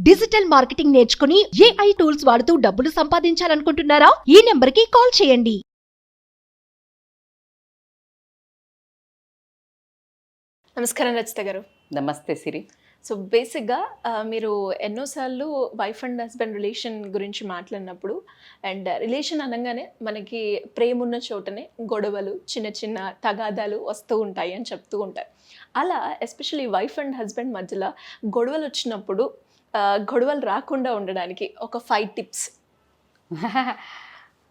Digital marketing నేర్చుకుని AI tools వాడుతూ డబ్బులు సంపాదించాలనుకుంటున్నారా? ఈ నెంబర్కి కాల్ చేయండి. నమస్కారం రచిత గారు. నమస్తే సిరి. సో బేసిక్గా మీరు ఎన్నోసార్లు వైఫ్ అండ్ హస్బెండ్ రిలేషన్ గురించి మాట్లాడినప్పుడు అండ్ రిలేషన్ అనగానే మనకి ప్రేమ ఉన్న చోటనే గొడవలు చిన్న చిన్న తగాదాలు వస్తూ ఉంటాయి అని చెప్తూ ఉంటారు. అలా ఎస్పెషల్లీ వైఫ్ అండ్ హస్బెండ్ మధ్యలో గొడవలు వచ్చినప్పుడు గొడవలు రాకుండా ఉండడానికి ఒక 5 టిప్స్.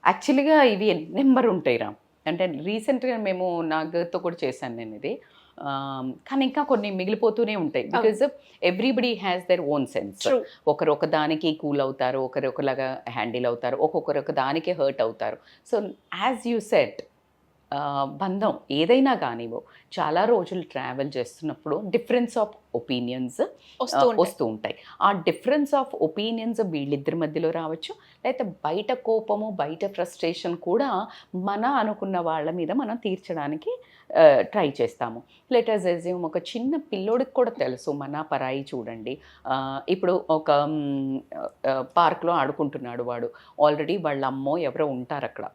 యాక్చువల్గా ఇవి నెంబర్ ఉంటాయి రా. అంటే రీసెంట్గా మేము నాగతో కూడా చేశాను నేను ఇది. కానీ ఇంకా కొన్ని మిగిలిపోతూనే ఉంటాయి. Because everybody has their own sense. ఒకరు ఒక దానికి కూల్ అవుతారు, ఒకరు ఒకలాగా హ్యాండిల్ అవుతారు, ఒక్కొక్కరు ఒక దానికి హర్ట్ అవుతారు. సో యాజ్ యూ సెట్, బంధం ఏదైనా కానివో చాలా రోజులు ట్రావెల్ చేస్తున్నప్పుడు డిఫరెన్స్ ఆఫ్ ఒపీనియన్స్ వస్తూ ఉంటాయి. ఆ డిఫరెన్స్ ఆఫ్ ఒపీనియన్స్ వీళ్ళిద్దరి మధ్యలో రావచ్చు, లేకపోతే బయట కోపము బయట ఫ్రస్ట్రేషన్ కూడా మన అనుకున్న వాళ్ళ మీద మనం తీర్చడానికి ట్రై చేస్తాము. లెటర్స్ ఎజ్యూమ్ ఒక చిన్న పిల్లోడికి కూడా తెలుసు మన పరాయి చూడండి. ఇప్పుడు ఒక పార్క్లో ఆడుకుంటున్నాడు వాడు, ఆల్రెడీ వాళ్ళ అమ్మో ఎవరో ఉంటారు అక్కడ,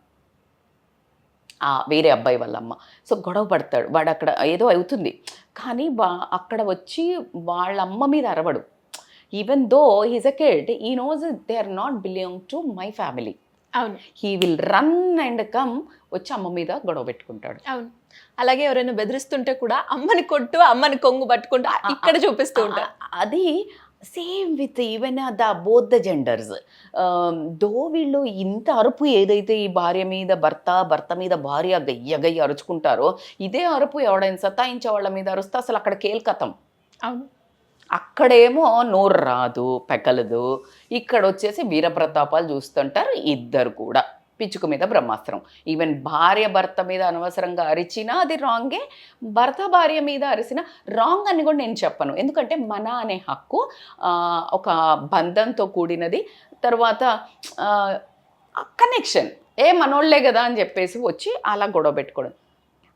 వేరే అబ్బాయి వాళ్ళ అమ్మ. సో గొడవ పడతాడు వాడు, అక్కడ ఏదో అవుతుంది కానీ అక్కడ వచ్చి వాళ్ళ అమ్మ మీద అరవడు. Even though he's a kid, he knows they are not belong to my family. అవును, he will run and come వచ్చి అమ్మ మీద గొడవ పెట్టుకుంటాడు. అవును. అలాగే ఎవరైనా బెదిరిస్తుంటే కూడా అమ్మని కొట్టు అమ్మని కొంగు పట్టుకుంటూ ఇక్కడ చూపిస్తూ ఉంటారు. అది same with even both the genders. Though వీళ్ళు ఇంత అరుపు ఏదైతే ఈ భార్య మీద భర్త మీద భార్య గయ్య అరుచుకుంటారో, ఇదే అరుపు ఎవడైనా సతాయించే వాళ్ళ మీద అరుస్తే అసలు అక్కడ కేల్కతం. అవును, అక్కడేమో నోరు రాదు, పెకలదు. ఇక్కడ వచ్చేసి వీరప్రతాపాలు చూస్తుంటారు ఇద్దరు కూడా. పిచ్చుక మీద బ్రహ్మాస్త్రం. ఈవెన్ భర్త మీద అనవసరంగా అరిచినా అది రాంగే, భర్త భార్య మీద అరిచినా రాంగ్ అని కూడా నేను చెప్పను. ఎందుకంటే మన అనే హక్కు ఒక బంధంతో కూడినది. తర్వాత కనెక్షన్ మనోళ్లే కదా అని చెప్పేసి వచ్చి అలా గొడవ పెట్టుకోవడం.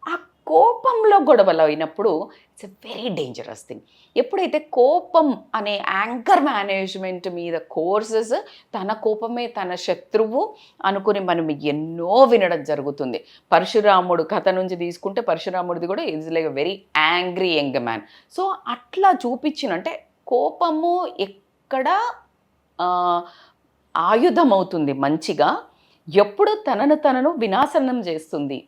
ఆ కోపంలో గొడవలు అయినప్పుడు it's a very dangerous thing. ఎప్పుడైతే కోపం అనే యాంకర్ మేనేజ్మెంట్ మీద కోర్సెస్, తన కోపమే తన శత్రువు అనుకుని మనం ఎన్నో వినడం జరుగుతుంది. పరశురాముడు కథ నుంచి తీసుకుంటే పరశురాముడిది కూడా is like a very angry young man. So అట్లా చూపించిన, అంటే కోపము ఎక్కడ ఆయుధం అవుతుంది మంచిగా, ఎప్పుడు తనను వినాశనం చేస్తుంది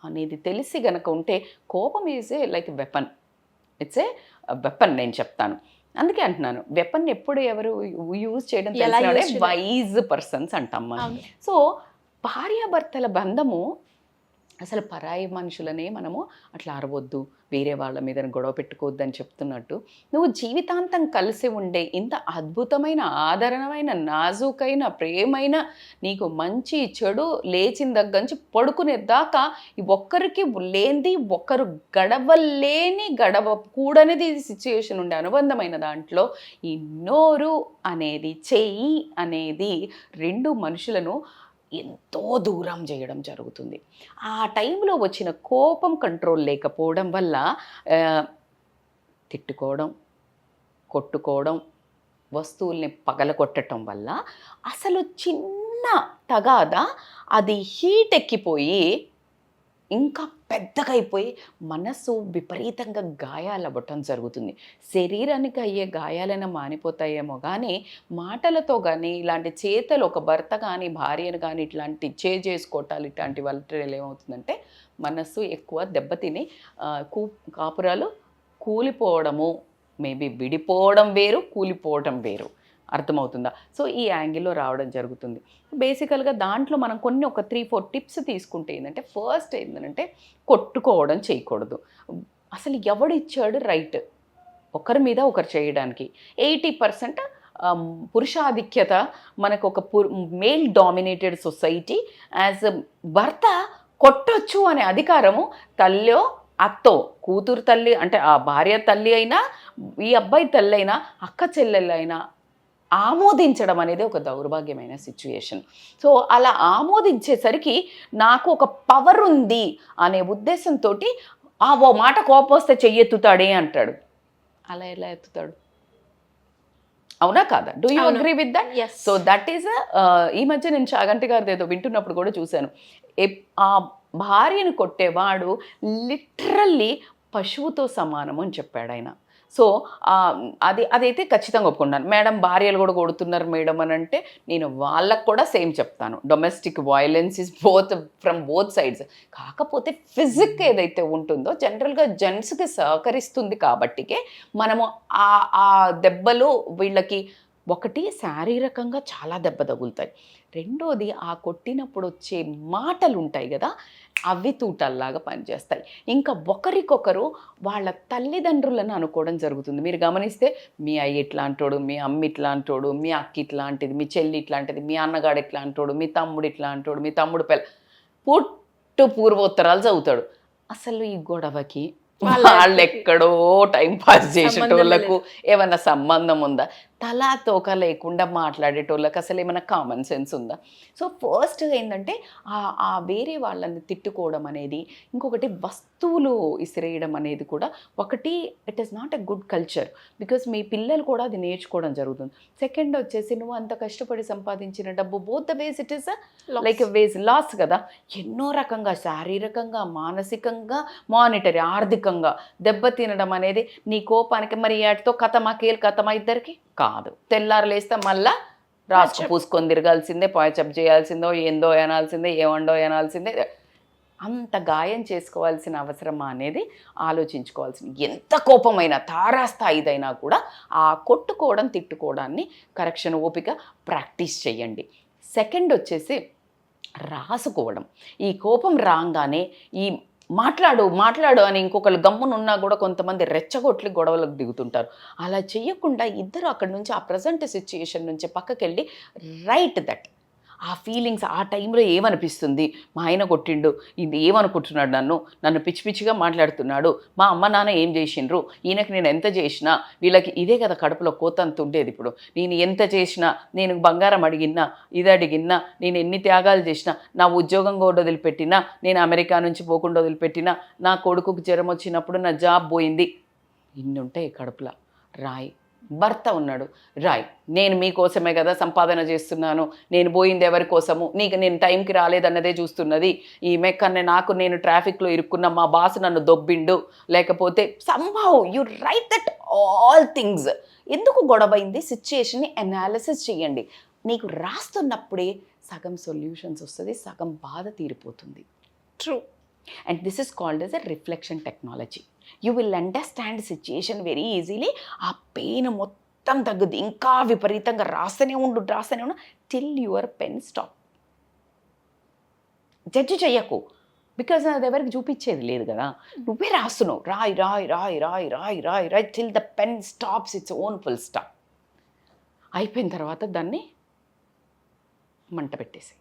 అనేది తెలిసి గనక ఉంటే కోపం is a like weapon. It's a weapon నేను చెప్తాను. అందుకే అంటున్నాను, వెపన్ ఎప్పుడు ఎవరు యూజ్ చేయడం తెలిసినవాడే వైజ్ పర్సన్స్ అంటాం మనం. సో భార్యాభర్తల బంధము అసలు పరాయి మనుషులనే మనము అట్లా అరవద్దు, వేరే వాళ్ళ మీద గొడవ పెట్టుకోవద్దు అని చెప్తున్నట్టు, నువ్వు జీవితాంతం కలిసి ఉండే ఇంత అద్భుతమైన ఆదరణమైన నాజూకైన ప్రేమైన, నీకు మంచి చెడు లేచిన దగ్గర నుంచి పడుకునే దాకా ఒక్కరికి లేనిది ఒక్కరు గడవకూడనిది సిచ్యుయేషన్ ఉండే అనుబంధమైన దాంట్లో ఈ నోరు అనేది, చెయ్యి అనేది రెండు మనుషులను ఎంతో దూరం చేయడం జరుగుతుంది. ఆ టైంలో వచ్చిన కోపం కంట్రోల్ లేకపోవడం వల్ల తిట్టుకోవడం, కొట్టుకోవడం, వస్తువుల్ని పగలగొట్టడం వల్ల అసలు చిన్న తగాదా అది హీట్ ఎక్కిపోయి ఇంకా పెద్దగా అయిపోయి మనసు విపరీతంగా గాయాలవ్వటం జరుగుతుంది. శరీరానికి అయ్యే గాయాలైనా మానిపోతాయేమో కానీ మాటలతో కానీ, ఇలాంటి చేతలు ఒక భర్త కానీ భార్యను కానీ ఇట్లాంటి చేసుకోవటాలు ఇట్లాంటి వాళ్ళ ఏమవుతుందంటే మనస్సు ఎక్కువ దెబ్బతిని కాపురాలు కూలిపోవడము, మేబీ విడిపోవడం వేరు, కూలిపోవడం వేరు. అర్థమవుతుందా? సో ఈ యాంగిల్లో రావడం జరుగుతుంది. బేసికల్గా దాంట్లో మనం ఒక 3-4 టిప్స్ తీసుకుంటే ఏంటంటే, ఫస్ట్ ఏంటంటే కొట్టుకోవడం చేయకూడదు. అసలు ఎవడిచ్చాడు రైట్ ఒకరి మీద ఒకరు చేయడానికి? 80% పురుషాధిక్యత మనకు ఒక మేల్ డామినేటెడ్ సొసైటీ. యాజ్ భర్త కొట్టొచ్చు అనే అధికారము తల్లో అత్తో, కూతురు తల్లి అంటే ఆ భార్య తల్లి అయినా, ఈ అబ్బాయి తల్లి అయినా, అక్క చెల్లెళ్ళైనా ఆమోదించడం అనేది ఒక దౌర్భాగ్యమైన సిచ్యుయేషన్. సో అలా ఆమోదించేసరికి నాకు ఒక పవర్ ఉంది అనే ఉద్దేశంతో ఓ మాట కోపం వస్తే చెయ్యెత్తుతాడే అంటాడు. అలా ఎలా ఎత్తుతాడు? అవునా కాదా? డూ యూ అవును. Agree with that? Yes. So that is ఈ మధ్య నేను చాగంటి గారిది ఏదో వింటున్నప్పుడు కూడా చూశాను. ఆ భార్యను కొట్టేవాడు లిటరల్లీ పశువుతో సమానము అని చెప్పాడు ఆయన. సో అదైతే ఖచ్చితంగా ఒప్పుకుంటాను. మేడం భార్యలు కూడా కొడుతున్నారు మేడం అని అంటే నేను వాళ్ళకు కూడా సేమ్ చెప్తాను. Domestic violence is from both sides. కాకపోతే ఫిజిక్ ఏదైతే ఉంటుందో జనరల్గా జెంట్స్కి సహకరిస్తుంది కాబట్టికే మనము ఆ దెబ్బలు వీళ్ళకి ఒకటి శారీరకంగా చాలా దెబ్బ తగులుతాయి. రెండోది ఆ కొట్టినప్పుడు వచ్చే మాటలు ఉంటాయి కదా, అవి తూటల్లాగా పనిచేస్తాయి. ఇంకా ఒకరికొకరు వాళ్ళ తల్లిదండ్రులను అనుకోవడం జరుగుతుంది. మీరు గమనిస్తే మీ అయ్య ఇట్లాంటోడు, మీ అమ్మ ఇట్లాంటోడు, మీ అక్క ఇట్లాంటిది, మీ చెల్లి ఇట్లాంటిది, మీ అన్నగాడు ఇట్లాంటోడు, మీ తమ్ముడు ఇట్లాంటోడు, మీ తమ్ముడు పుట్టు పూర్వోత్తరాలు చదువుతాడు. అసలు ఈ గొడవకి వాళ్ళు ఎక్కడో టైం పాస్ చేసేటోళ్ళకు ఏమన్నా సంబంధం ఉందా? తలా తోక లేకుండా మాట్లాడేటోళ్ళకి అసలు ఏమైనా కామన్ సెన్స్ ఉందా? సో ఫస్ట్ ఏంటంటే ఆ వేరే వాళ్ళని తిట్టుకోవడం అనేది, ఇంకొకటి వస్తువులు ఇసిరేయడం అనేది కూడా ఒకటి it is not a good culture. Because మీ పిల్లలు కూడా అది నేర్చుకోవడం జరుగుతుంది. సెకండ్ వచ్చేసి నువ్వు అంత కష్టపడి సంపాదించిన డబ్బు both the ways it is like ways loss కదా. ఎన్నో రకంగా శారీరకంగా, మానసికంగా, మానిటరీ ఆర్థికంగా దెబ్బతినడం అనేది నీ కోపానికి మరి వాటితో కథమా కేల్ కథమా ఇద్దరికి కాదు. తెల్లారు లేస్తే మళ్ళా రాసుకు పూసుకొని తిరగాల్సిందే, పాయచప్ చేయాల్సిందో, ఏందో అనాల్సిందే, ఏమండో అనాల్సిందే. అంత గాయం చేసుకోవాల్సిన అవసరమా అనేది ఆలోచించుకోవాల్సింది. ఎంత కోపమైనా తారాస్థాయిదైనా కూడా ఆ కొట్టుకోవడం తిట్టుకోవడాన్ని కరెక్షన్ ఓపిక ప్రాక్టీస్ చేయండి. సెకండ్ వచ్చేసి రాసుకోవడం. ఈ కోపం రాగానే ఈ మాట్లాడు అని ఇంకొకరు గమ్మునున్నా కూడా కొంతమంది రెచ్చగొట్లి గొడవలకు దిగుతుంటారు. అలా చేయకుండా ఇద్దరు అక్కడి నుంచి ఆ ప్రజెంట్ సిచ్యుయేషన్ నుంచి పక్కకెళ్ళి రైట్ దట్ ఆ ఫీలింగ్స్ ఆ టైంలో ఏమనిపిస్తుంది, మా ఆయన కొట్టిండు, ఇది ఏమనుకుంటున్నాడు, నన్ను పిచ్చి పిచ్చిగా మాట్లాడుతున్నాడు, మా అమ్మ నాన్న ఏం చేసిండ్రు, ఈయనకి నేను ఎంత చేసినా, వీళ్ళకి ఇదే కదా కడుపులో కోతంత ఉండేది. ఇప్పుడు నేను ఎంత చేసినా, నేను బంగారం అడిగినా, ఇది అడిగినా, నేను ఎన్ని త్యాగాలు చేసినా, నా ఉద్యోగం కూడా వదిలిపెట్టినా, నేను అమెరికా నుంచి పోకుండా వదిలిపెట్టినా, నా కొడుకుకు జ్వరం వచ్చినప్పుడు నా జాబ్ పోయింది, ఇన్ని ఉంటాయి కడుపులో. రాయి. భర్త ఉన్నాడు, రాయ్, నేను మీకోసమే కదా సంపాదన చేస్తున్నాను, నేను పోయింది ఎవరి కోసము, నేను టైంకి రాలేదన్నదే చూస్తున్నది, ఈమె కన్నా నేను ట్రాఫిక్లో ఇరుక్కున్న, మా బాస్ నన్ను దొబ్బిండు, లేకపోతే somehow you right that all things. ఎందుకు గొడవైంది సిచ్యుయేషన్ని అనాలిసిస్ చేయండి. నీకు రాస్తున్నప్పుడే సగం సొల్యూషన్స్ వస్తుంది, సగం బాధ తీరిపోతుంది. True. And this is called as a reflection technology. You will understand the situation very easily. ఆ పెయిన్ మొత్తం తగ్గుద్ది. ఇంకా విపరీతంగా రాస్తూనే ఉండు till your pen stop. Judge చెయ్యకు, బికాజ్ అది ఎవరికి చూపించేది లేదు కదా. నువ్వే రాస్తున్నావు, Roy till the pen stops its own full stop. అయిపోయిన తర్వాత దాన్ని మంట పెట్టేసి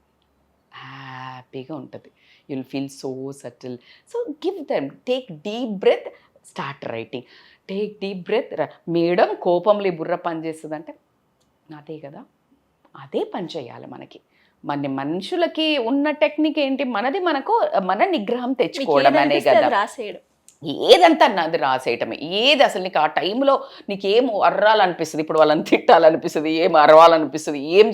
హ్యాపీగా ఉంటుంది. you'll feel so subtle. So give them, take deep breath, start writing. Take deep breath. Madam కోపంలో బుర్ర పని చేస్తుందంటే అదే కదా, అదే పని చేయాలి మనకి. మనుషులకి ఉన్న టెక్నిక్ ఏంటి, మన నిగ్రహం తెచ్చుకోవడం అనే కదా. రాసేయడం, ఏదంతా అన్నది రాసేయటమే. ఏది అసలు నీకు ఆ టైంలో నీకు ఏం అర్రాలనిపిస్తుంది, ఇప్పుడు వాళ్ళని తిట్టాలనిపిస్తుంది, ఏం అరవాలనిపిస్తుంది, ఏం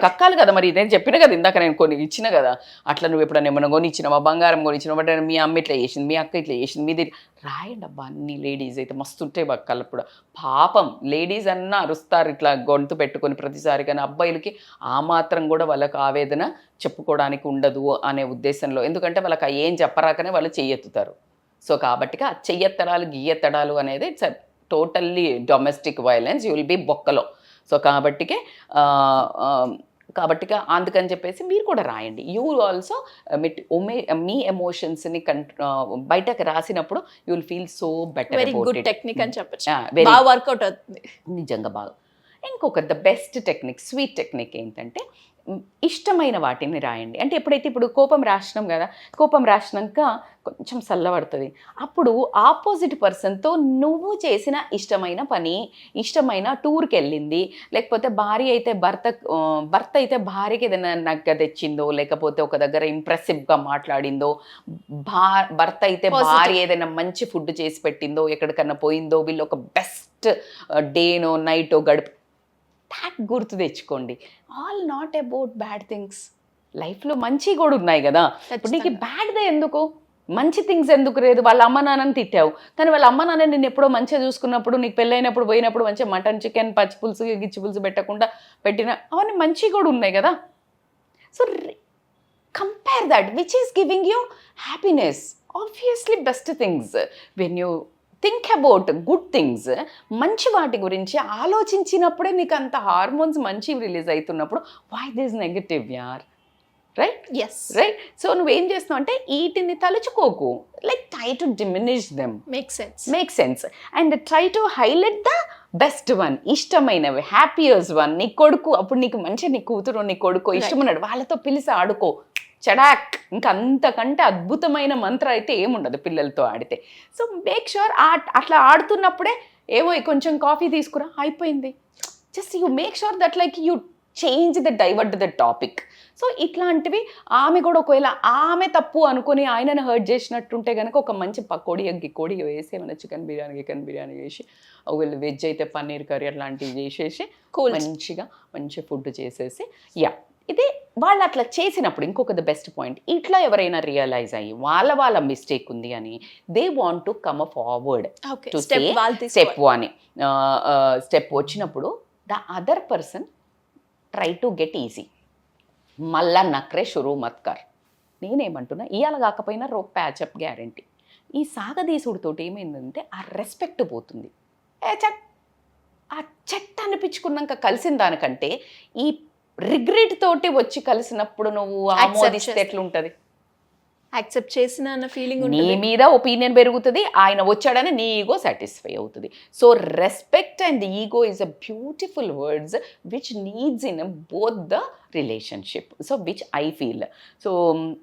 కక్కాలి కదా. మరి ఇదేం చెప్పిన కదా ఇందాక, నేను కొన్ని ఇచ్చిన కదా. అట్లా నువ్వు ఎప్పుడైనా ఏమైనా కొనిచ్చినావా, బంగారం కొనిచ్చినావా, బట్ మీ అమ్మ ఇట్లా చేసింది, మీ అక్క ఇట్లా చేసింది, మీది రాయండి అబ్బా. అన్ని లేడీస్ అయితే మస్తుంటాయి కలప్పుడు. పాపం లేడీస్ అన్నా అరుస్తారు ఇట్లా గొంతు పెట్టుకొని ప్రతిసారి, కానీ అబ్బాయిలకి ఆ మాత్రం కూడా వాళ్ళకి ఆవేదన చెప్పుకోవడానికి ఉండదు అనే ఉద్దేశంలో. ఎందుకంటే వాళ్ళకి ఏం చెప్పరాకనే వాళ్ళు చెయ్యెత్తుతారు. సో కాబట్టి ఆ చెయ్యెత్తడాలు గియ్యెత్తడాలు అనేది it's totally domestic violence. You will be బొక్కలో. సో కాబట్టి అందుకని చెప్పేసి మీరు కూడా రాయండి. యూ ఆల్సో మీ ఎమోషన్స్ని బయటకు రాసినప్పుడు you will feel so better. Very good technique అని చెప్పచ్చు, బాగా వర్కౌట్ అవుతుంది నిజంగా బాగా. ఇంకొక the best technique, sweet technique ఏంటంటే ఇష్టమైన వాటిని రాయండి. అంటే ఎప్పుడైతే ఇప్పుడు కోపం రాసినాం కదా, కోపం రాసినాక కొంచెం చల్లబడుతుంది, అప్పుడు ఆపోజిట్ పర్సన్తో నువ్వు చేసిన ఇష్టమైన పని, ఇష్టమైన టూర్కి వెళ్ళింది, లేకపోతే భర్త అయితే భార్యకి ఏదైనా నగ్గ తెచ్చిందో, లేకపోతే ఒక దగ్గర ఇంప్రెసివ్గా మాట్లాడిందో, భర్త అయితే భార్య ఏదైనా మంచి ఫుడ్ చేసి పెట్టిందో, ఎక్కడికన్నా పోయిందో, వీళ్ళు ఒక బెస్ట్ డేనో నైటో దాట్ గుర్తు తెచ్చుకోండి. All not about bad things, లైఫ్లో మంచి కూడా ఉన్నాయి కదా. ఇప్పుడు నీకు బ్యాడ్దే ఎందుకు, మంచి థింగ్స్ ఎందుకు లేదు? వాళ్ళ అమ్మ నాన్నని తిట్టావు, కానీ వాళ్ళ అమ్మ నాన్న నిన్ను ఎప్పుడో మంచిగా చూసుకున్నప్పుడు, నీకు పెళ్ళైనప్పుడు పోయినప్పుడు మంచిగా మటన్ చికెన్ పచ్చి పులుసు గిచ్చి పులుసు పెట్టకుండా పెట్టిన అవన్నీ మంచి కూడా ఉన్నాయి కదా. So compare that which is giving you happiness. Obviously best things when you think about good things, మంచి వాటి గురించి ఆలోచించినప్పుడే నీకు అంత హార్మోన్స్ మంచి రిలీజ్ అవుతున్నప్పుడు వై దిస్ నెగటివ్ యార్, రైట్? Yes, right. సో నువ్వేం చేస్తున్నావు అంటే వీటిని తలుచుకోకు, like try to diminish them, make sense and try to highlight the best one, ఇష్టమైనవి, హ్యాపీయర్స్ వన్. నీ కొడుకు, అప్పుడు నీకు మంచిగా నీ కూతురు నీ కొడుకు ఇష్టమన్నాడు, వాళ్ళతో పిలిచి ఆడుకో, చడాక్. ఇంకా అంతకంటే అద్భుతమైన మంత్రం అయితే ఏముండదు పిల్లలతో ఆడితే. సో మేక్ ష్యూర్ అట్లా ఆడుతున్నప్పుడే ఏవో కొంచెం కాఫీ తీసుకురా, అయిపోయింది. Just you make sure that like you change divert the topic. So ఇట్లాంటివి ఆమె కూడా ఒకవేళ ఆమె తప్పు అనుకుని ఆయనను హర్ట్ చేసినట్టుంటే కనుక ఒక మంచి కోడి వేసి ఏమైనా చికెన్ బిర్యానీ వేసి, ఒకవేళ వెజ్ అయితే పన్నీర్ కర్రీ అట్లాంటివి చేసేసి మంచిగా మంచి ఫుడ్ చేసేసి, ఇది వాళ్ళు అట్లా చేసినప్పుడు ఇంకొక బెస్ట్ పాయింట్, ఇట్లా ఎవరైనా రియలైజ్ అయ్యి వాళ్ళ మిస్టేక్ ఉంది అని they want to come forward to step one, step వచ్చినప్పుడు the other person try to get easy, మళ్ళా నక్రే షురూ మత్కర్. నేనేమంటున్నా, ఇవాళ కాకపోయినా ప్యాచప్ గ్యారంటీ. ఈ సాగదీసుడితోటి ఏమైందంటే ఆ రెస్పెక్ట్ పోతుంది. ఆ చెట్టు అనిపించుకున్నాక కలిసిన దానికంటే ఈ రిగ్రెట్ తోటి వచ్చి కలిసినప్పుడు నువ్వు ఆమోదిస్తే ఎట్లుంటది? యాక్సెప్ట్ చేసిన అన్న ఫీలింగ్, నీ మీద ఒపీనియన్ పెరుగుతుంది, ఆయన వచ్చాడని నీ ఈగో సాటిస్ఫై అవుతుంది. So respect and ego is a beautiful words which needs in both the relationship. So which I feel. So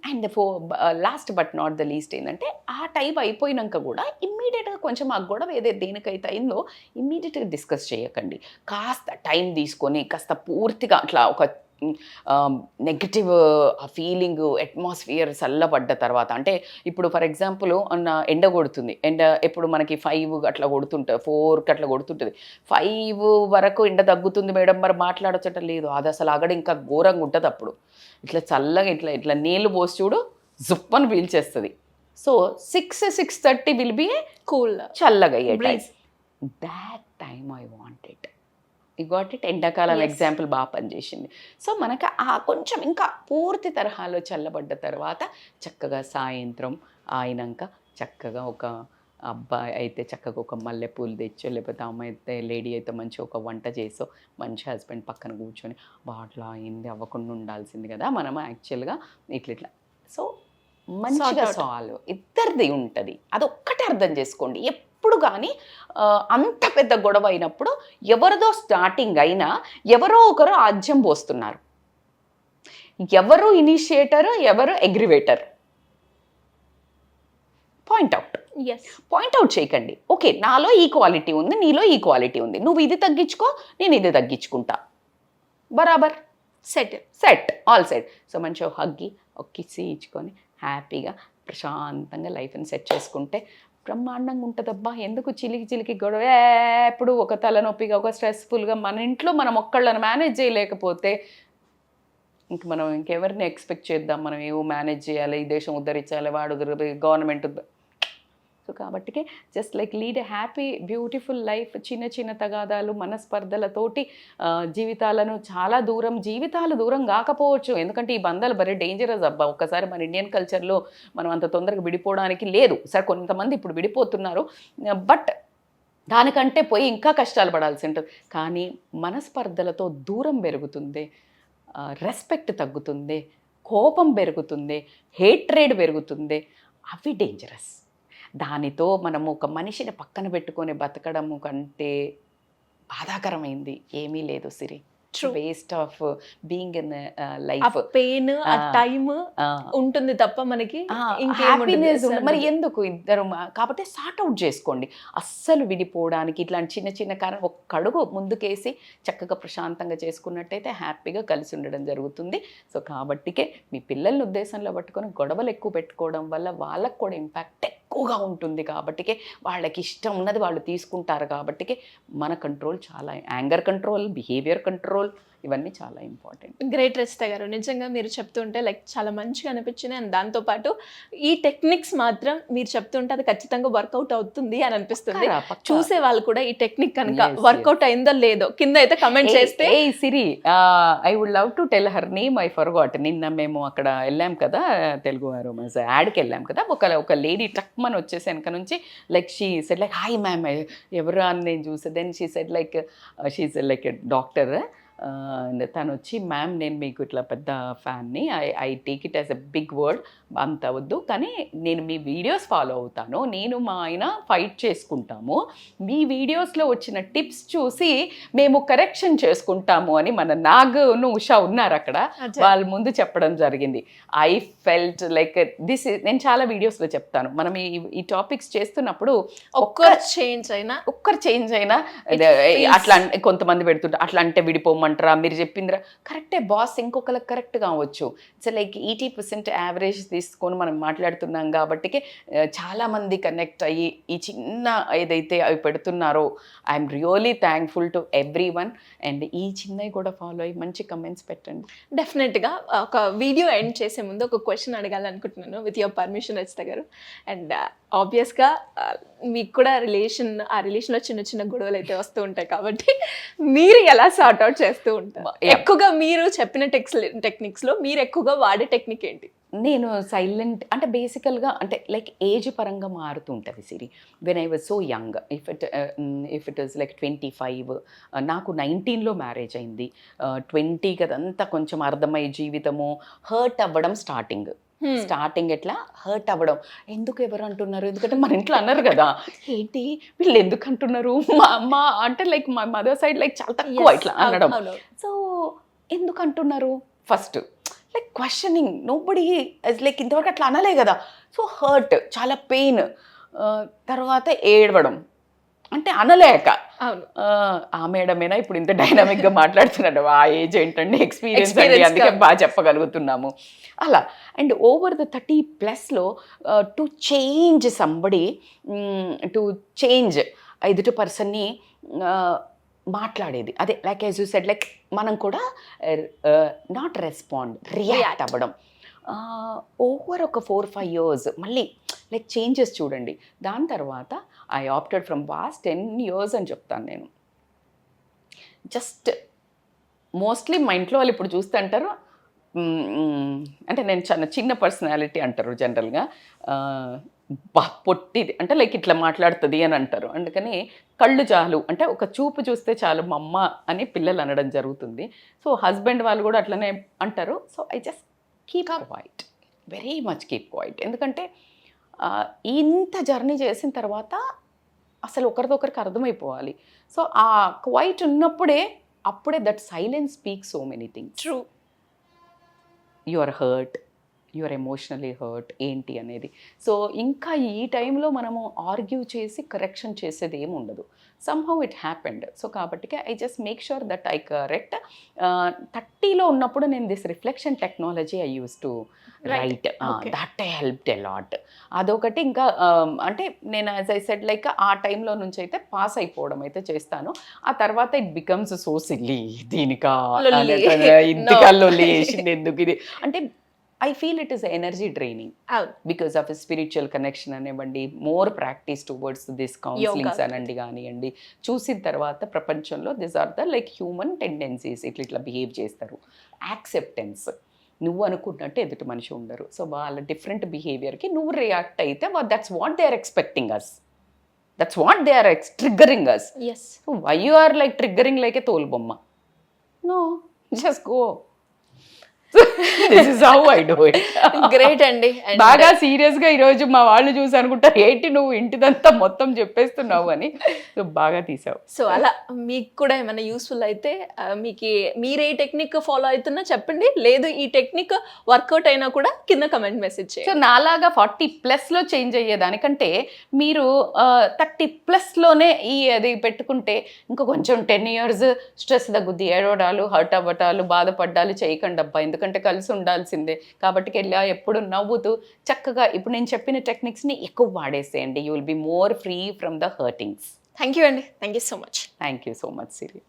and last but not the least ఏంటంటే, ఆ టైప్ అయిపోయినాక కూడా ఇమ్మీడియట్గా కొంచెం ఆ గొడవ ఏదైతే దేనికైతే అయిందో ఇమ్మీడియట్గా డిస్కస్ చేయకండి. కాస్త టైం తీసుకొని కాస్త పూర్తిగా అట్లా ఒక నెగటివ్ ఫీలింగ్ అట్మాస్ఫియర్ చల్లబడ్డ తర్వాత, అంటే ఇప్పుడు ఫర్ ఎగ్జాంపుల్ ఎండ కొడుతుంది, ఎప్పుడు మనకి 5 అట్లా కొడుతుంటుంది, 4కి అట్లా కొడుతుంటుంది, 5 వరకు ఎండ తగ్గుతుంది మేడం మరి మాట్లాడొచ్చట లేదు, అది అసలు అగడ ఇంకా ఘోరంగా ఉంటుంది. అప్పుడు ఇట్లా చల్లగా ఇట్లా నీళ్ళు పోసి చూడు, జుప్పని పీల్చేస్తుంది. సో 6-6:30 విల్ బి కూల్, చల్లగా that time I want it. You got it. ఎండాకాలం ఎగ్జాంపుల్ బాగా పనిచేసింది. సో మనకు ఆ కొంచెం ఇంకా పూర్తి తరహాలో చల్లబడ్డ తర్వాత చక్కగా సాయంత్రం అయినాక చక్కగా ఒక అబ్బాయి అయితే చక్కగా ఒక మల్లెపూలు తెచ్చో, లేకపోతే అమ్మాయి అయితే లేడీ అయితే మంచిగా ఒక వంట చేసో, మంచి హస్బెండ్ పక్కన కూర్చొని వాటిలో అయింది అవ్వకుండా ఉండాల్సింది కదా మనం యాక్చువల్గా ఇట్లా. సో మంచిగా సాల్వ్ ఇద్దరిది ఉంటుంది, అదొక్కటే అర్థం చేసుకోండి. ఎప్పుడు కానీ అంత పెద్ద గొడవ అయినప్పుడు ఎవరిదో స్టార్టింగ్ అయినా ఎవరో ఒకరు ఆజ్యం పోస్తున్నారు, ఎవరు ఇనిషియేటర్, ఎవరు అగ్రివేటర్. పాయింట్అవుట్ చేయకండి. ఓకే, నాలో ఈ క్వాలిటీ ఉంది, నీలో ఈ క్వాలిటీ ఉంది, నువ్వు ఇది తగ్గించుకో, నేను ఇది తగ్గించుకుంటా, బరాబర్, సెట్ ఆల్ సెట్. సో మంచిగా హగ్గి ఒక కిస్సి ఇచ్చుకొని హ్యాపీగా ప్రశాంతంగా లైఫ్ని సెట్ చేసుకుంటే బ్రహ్మాండంగా ఉంటుందబ్బా. ఎందుకు చిలికి గొడవ ఎప్పుడు ఒక తలనొప్పిగా, ఒక స్ట్రెస్ఫుల్గా మన ఇంట్లో మనం ఒక్కళ్ళని మేనేజ్ చేయలేకపోతే ఇంక మనం ఇంకెవరిని ఎక్స్పెక్ట్ చేద్దాం? మనం ఏవో మేనేజ్ చేయాలి, ఈ దేశం ఉద్ధరించాలి, వాడు గవర్నమెంట్. సో కాబట్టి just like lead a happy beautiful life. చిన్న తగాదాలు, మనస్పర్ధలతోటి జీవితాలను జీవితాలు దూరం కాకపోవచ్చు, ఎందుకంటే ఈ బంధాలు భలే డేంజరస్ అబ్బా. ఒక్కసారి మన ఇండియన్ కల్చర్లో మనం అంత తొందరగా విడిపోవడానికి లేదు. సరే కొంతమంది ఇప్పుడు విడిపోతున్నారు, బట్ దానికంటే పోయి ఇంకా కష్టాలు పడాల్సి ఉంటుంది. కానీ మనస్పర్ధలతో దూరం పెరుగుతుంది, రెస్పెక్ట్ తగ్గుతుంది, కోపం పెరుగుతుంది, హేట్రేడ్ పెరుగుతుంది. అవి డేంజరస్. దానితో మనము ఒక మనిషిని పక్కన పెట్టుకొని బతకడము కంటే బాధాకరమైంది ఏమీ లేదు సిరి. True. Waste of being in ఆ లైఫ్. పెయిన్ ఆ టైం ఉంటుంది తప్ప మనకి హ్యాపీనెస్ మరి ఎందుకు ఇద్దరు కాబట్టి సార్ట్ అవుట్ చేసుకోండి. అస్సలు విడిపోవడానికి ఇట్లాంటి చిన్న చిన్న కారణం ఒక్క అడుగు ముందుకేసి చక్కగా ప్రశాంతంగా చేసుకున్నట్టయితే హ్యాపీగా కలిసి ఉండడం జరుగుతుంది. సో కాబట్టికే మీ పిల్లల్ని ఉద్దేశంలో పట్టుకొని గొడవలు ఎక్కువ పెట్టుకోవడం వల్ల వాళ్ళకు కూడా ఇంపాక్ట్ ఎక్కువగా ఉంటుంది. కాబట్టికే వాళ్ళకి ఇష్టం ఉన్నది వాళ్ళు తీసుకుంటారు. కాబట్టికే మన కంట్రోల్ చాలా, యాంగర్ కంట్రోల్, బిహేవియర్ కంట్రోల్, ఇవన్నీ చాలా ఇంపార్టెంట్. గ్రేట్ రచిత గారు, నిజంగా మీరు చెప్తుంటే లైక్ చాలా మంచిగా అనిపించింది. అండ్ దాంతోపాటు ఈ టెక్నిక్స్ మాత్రం మీరు చెప్తుంటే అది ఖచ్చితంగా వర్కౌట్ అవుతుంది అని అనిపిస్తుంది. చూసే వాళ్ళు కూడా ఈ టెక్నిక్ కనుక వర్కౌట్ అయిందో లేదో కింద అయితే కమెంట్ చేస్తే. Siri, I would love to tell her name, I forgot. నిన్న మేము అక్కడ వెళ్ళాం కదా, తెలుగు రోమాన్స్ యాడ్కి వెళ్ళాం కదా, ఒక లేడీ టక్మన్ వచ్చేసి వెనక నుంచి like she said like hi ma'am, ఎవరు అని నేను చూసే. Then she said like she said like doctor. తను వచ్చి మ్యామ్ నేను మీకు ఇట్లా పెద్ద ఫ్యాన్ని, I take it as a big word, అంత వద్దు, కానీ నేను మీ వీడియోస్ ఫాలో అవుతాను, నేను మా ఆయన ఫైట్ చేసుకుంటాము, మీ వీడియోస్లో వచ్చిన టిప్స్ చూసి మేము కరెక్షన్ చేసుకుంటాము అని మన నాగును ఉషా ఉన్నారు అక్కడ, వాళ్ళ ముందు చెప్పడం జరిగింది. I felt like this. నేను చాలా వీడియోస్లో చెప్తాను, మనం ఈ టాపిక్స్ చేస్తున్నప్పుడు ఒక్కరు చేంజ్ అయినా అట్లా కొంతమంది పెడుతుంటారు, అట్లా అంటే విడిపోమంటారా, మీరు చెప్పిందిరా కరెక్టే బాస్, ఇంకొకరికి కరెక్ట్ కావచ్చు. ఇట్స్ లైక్ 80% యావరేజ్ తీసుకొని మనం మాట్లాడుతున్నాం. కాబట్టి చాలామంది కనెక్ట్ అయ్యి ఈ చిన్న ఏదైతే అవి పెడుతున్నారో I'm really thankful to everyone. And ఈ చిన్నవి కూడా ఫాలో అయ్యి మంచి కమెంట్స్ పెట్టండి. డెఫినెట్గా ఒక వీడియో ఎండ్ చేసే ముందు ఒక క్వశ్చన్ అడగాలనుకుంటున్నాను with your permission Rachita garu. And ఆబ్వియస్గా మీకు కూడా ఆ రిలేషన్లో చిన్న చిన్న గొడవలు అయితే వస్తూ ఉంటాయి, కాబట్టి మీరు ఎలా సార్ట్ అవుట్ చేస్తూ ఉంటారు? ఎక్కువగా మీరు చెప్పిన టెక్నిక్స్లో మీరు ఎక్కువగా వాడే టెక్నిక్ ఏంటి? నేను సైలెంట్ అంటే బేసికల్గా అంటే లైక్ ఏజ్ పరంగా మారుతూ ఉంటుంది Siri. When I was so young, if it was like 25, నాకు 19లో మ్యారేజ్ అయింది. 20కి అదంతా కొంచెం అర్థమయ్యే జీవితము, హర్ట్ అవ్వడం స్టార్టింగ్ ఎట్లా హర్ట్ అవ్వడం, ఎందుకు ఎవరు అంటున్నారు, ఎందుకంటే మన ఇంట్లో అన్నారు కదా, ఏంటి వీళ్ళు ఎందుకు అంటున్నారు, మా అంటే లైక్ మా మదర్ సైడ్ లైక్ చాలా తక్కువ ఇట్లా అనడం. సో ఎందుకు అంటున్నారు first like questioning, nobody like ఇంతవరకు అట్లా అనలే కదా. సో హర్ట్, చాలా పెయిన్, తర్వాత ఏడవడం, అంటే అనలేక. ఆ మేడమేనా ఇప్పుడు ఇంత డైనామిక్గా మాట్లాడుతున్నాడు, ఆ ఏజ్ ఏంటండి, ఎక్స్పీరియన్స్ అండి, అందుకే బాగా చెప్పగలుగుతున్నాము అలా. అండ్ ఓవర్ ద 30+లో to change somebody, to change ఎదుటి పర్సన్ని మాట్లాడేది అదే like as you said like మనం కూడా నాట్ రెస్పాండ్, రియాక్ట్ అవ్వడం. ఓవర్ ఒక 4-5 years మళ్ళీ లైక్ చేంజెస్ చూడండి. దాని తర్వాత I opted from past 10 years అని చెప్తాను నేను. జస్ట్ మోస్ట్లీ మా ఇంట్లో వాళ్ళు ఇప్పుడు చూస్తే అంటారు, అంటే నేను చిన్న పర్సనాలిటీ అంటారు జనరల్గా, పొట్టిది అంటే లైక్ ఇట్లా మాట్లాడుతుంది అని అంటారు. అందుకని కళ్ళు చాలు అంటే ఒక చూపు చూస్తే చాలు మా అమ్మ అని పిల్లలు అనడం జరుగుతుంది. సో హస్బెండ్ వాళ్ళు కూడా అట్లనే అంటారు. So I just keep quiet, very much keep quiet. ఎందుకంటే ఇంత జర్నీ చేసిన తర్వాత అసలు ఒకరిదొకరికి అర్థమైపోవాలి. సో ఆ క్వైట్ ఉన్నప్పుడే అప్పుడే that silence speaks so many things. True. You are hurt, you are emotionally hurt ఏంటి అనేది. సో ఇంకా ఈ టైంలో మనము ఆర్గ్యూ చేసి కరెక్షన్ చేసేది ఏమి ఉండదు. Somehow it happened. సో కాబట్టి I just make sure that I correct. 30లో ఉన్నప్పుడు నేను this reflection technology I use to write, that I helped a lot. అదొకటి. ఇంకా అంటే నేను యాజ్ ఐ సెడ్ లైక్ ఆ టైంలో నుంచి అయితే పాస్ అయిపోవడం అయితే చేస్తాను. ఆ తర్వాత ఇట్ బికమ్స్ సో సిల్లీ, దీనికా ఇంటికల్లో లేచింది ఎందుకు ఇది అంటే I feel it is energy draining because of a spiritual connection అనివ్వండి, more practice towards this counsellings అనండి కానివ్వండి. చూసిన తర్వాత ప్రపంచంలో this are the like human tendencies, ఇట్లా బిహేవ్ చేస్తారు. యాక్సెప్టెన్స్, నువ్వు అనుకున్నట్టు ఎదుటి మనిషి ఉండరు. సో వాళ్ళ డిఫరెంట్ బిహేవియర్కి నువ్వు రియాక్ట్ అయితే that's what they are expecting us, that's what they are triggering us. So why you are like triggering like a తోలుబొమ్మ? No, just go. This is how I do it. Great అండి. And బాగా serious గా ఈరోజు మా వాళ్ళు చూసి అనుకుంటారు ఏంటి నువ్వు ఇంటిదంతా మొత్తం చెప్పేస్తున్నావు అని. సో బాగా తీసావు. సో అలా మీకు కూడా ఏమైనా యూస్ఫుల్ అయితే మీకు మీరు ఏ టెక్నిక్ ఫాలో అవుతున్నా చెప్పండి, లేదు ఈ టెక్నిక్ వర్కౌట్ అయినా కూడా కింద కమెంట్ మెసేజ్ సో చేయండి. నాలాగా 40+ చేంజ్ అయ్యేదానికంటే మీరు 30+లోనే అది పెట్టుకుంటే ఇంకా కొంచెం 10 years స్ట్రెస్ తగ్గుద్ది. ఏడవడాలు, హర్ట్ అవ్వటాలు, బాధపడ్డాలు చేయకండి అబ్బా, ఎందుకంటే కలిసి ఉండాల్సిందే. కాబట్టి వెళ్ళా ఎప్పుడు నవ్వుతూ చక్కగా ఇప్పుడు నేను చెప్పిన టెక్నిక్స్ని ఎక్కువ వాడేసేయండి. You will be more free from the hurtings. Thank you అండి. Thank you so much. Thank you so much Siri.